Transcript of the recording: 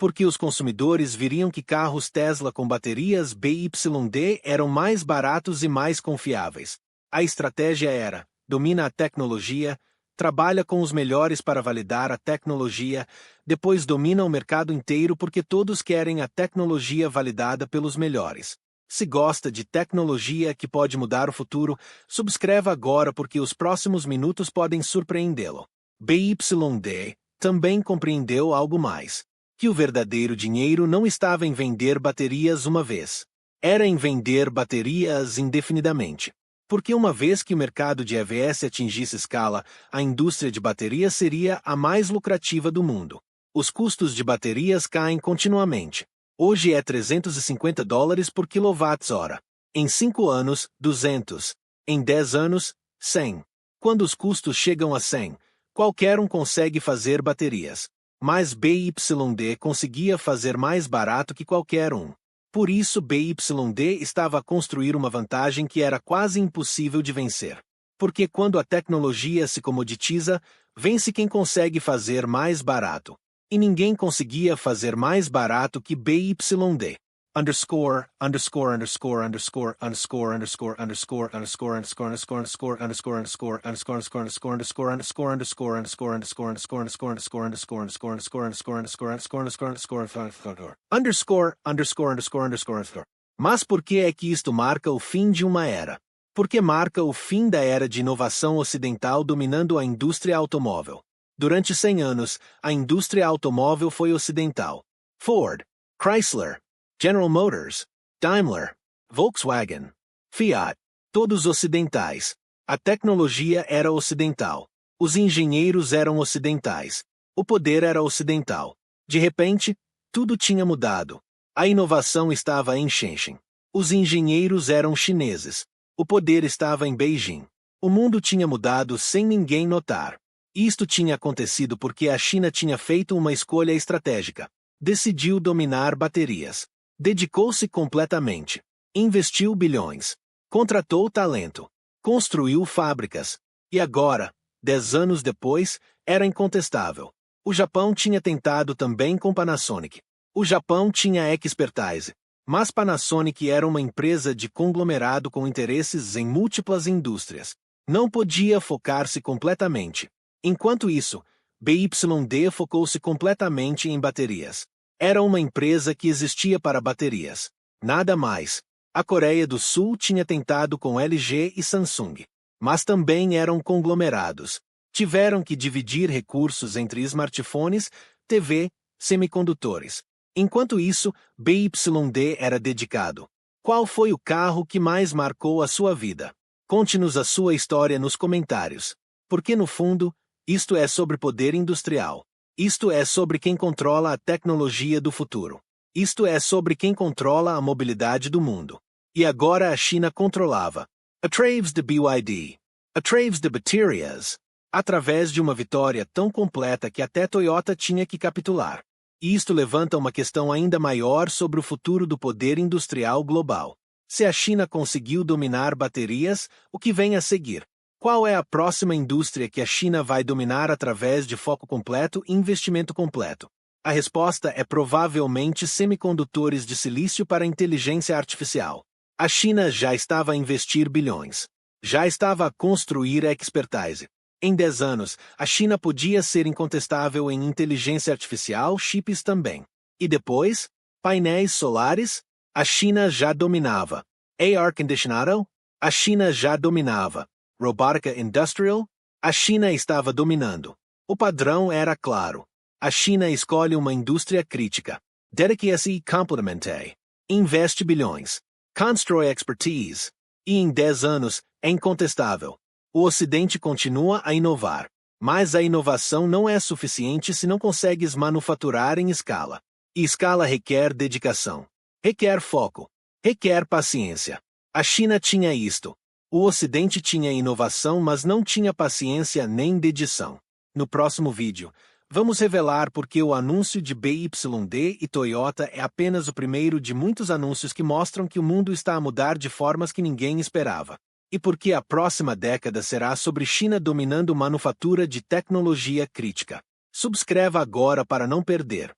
Porque os consumidores viriam que carros Tesla com baterias BYD eram mais baratos e mais confiáveis. A estratégia era: domina a tecnologia, trabalha com os melhores para validar a tecnologia, depois domina o mercado inteiro porque todos querem a tecnologia validada pelos melhores. Se gosta de tecnologia que pode mudar o futuro, subscreva agora porque os próximos minutos podem surpreendê-lo. BYD também compreendeu algo mais: que o verdadeiro dinheiro não estava em vender baterias uma vez. Era em vender baterias indefinidamente. Porque uma vez que o mercado de EVs atingisse escala, a indústria de baterias seria a mais lucrativa do mundo. Os custos de baterias caem continuamente. Hoje é $350 por quilowatt-hora. Em 5 anos, 200. Em 10 anos, 100. Quando os custos chegam a 100, qualquer um consegue fazer baterias. Mas BYD conseguia fazer mais barato que qualquer um. Por isso BYD estava a construir uma vantagem que era quase impossível de vencer. Porque quando a tecnologia se comoditiza, vence quem consegue fazer mais barato. E ninguém conseguia fazer mais barato que BYD. Underscore Mas por que é que isto marca o fim de uma era? Porque marca o fim da era de inovação ocidental dominando a indústria automóvel. Durante 100 anos, a indústria automóvel foi ocidental. Ford, Chrysler, General Motors, Daimler, Volkswagen, Fiat, todos ocidentais. A tecnologia era ocidental. Os engenheiros eram ocidentais. O poder era ocidental. De repente, tudo tinha mudado. A inovação estava em Shenzhen. Os engenheiros eram chineses. O poder estava em Beijing. O mundo tinha mudado sem ninguém notar. Isto tinha acontecido porque a China tinha feito uma escolha estratégica. Decidiu dominar baterias. Dedicou-se completamente. Investiu bilhões. Contratou talento. Construiu fábricas. E agora, 10 anos depois, era incontestável. O Japão tinha tentado também com Panasonic. O Japão tinha expertise. Mas Panasonic era uma empresa de conglomerado com interesses em múltiplas indústrias. Não podia focar-se completamente. Enquanto isso, BYD focou-se completamente em baterias. Era uma empresa que existia para baterias. Nada mais. A Coreia do Sul tinha tentado com LG e Samsung. Mas também eram conglomerados. Tiveram que dividir recursos entre smartphones, TV, semicondutores. Enquanto isso, BYD era dedicado. Qual foi o carro que mais marcou a sua vida? Conte-nos a sua história nos comentários. Porque no fundo, isto é sobre poder industrial. Isto é sobre quem controla a tecnologia do futuro. Isto é sobre quem controla a mobilidade do mundo. E agora a China controlava. Através de BYD. Através de baterias. Através de uma vitória tão completa que até Toyota tinha que capitular. E isto levanta uma questão ainda maior sobre o futuro do poder industrial global. Se a China conseguiu dominar baterias, o que vem a seguir? Qual é a próxima indústria que a China vai dominar através de foco completo e investimento completo? A resposta é provavelmente semicondutores de silício para inteligência artificial. A China já estava a investir bilhões. Já estava a construir expertise. Em 10 anos, a China podia ser incontestável em inteligência artificial, chips também. E depois, painéis solares? A China já dominava. Air conditionado? A China já dominava. Robótica Industrial? A China estava dominando. O padrão era claro. A China escolhe uma indústria crítica. Dedica-se complemente. Investe bilhões. Constrói expertise. E em 10 anos, é incontestável. O Ocidente continua a inovar. Mas a inovação não é suficiente se não consegues manufaturar em escala. E escala requer dedicação. Requer foco. Requer paciência. A China tinha isto. O Ocidente tinha inovação, mas não tinha paciência nem dedicação. No próximo vídeo, vamos revelar por que o anúncio de BYD e Toyota é apenas o primeiro de muitos anúncios que mostram que o mundo está a mudar de formas que ninguém esperava. E por que a próxima década será sobre China dominando manufatura de tecnologia crítica. Subscreva agora para não perder.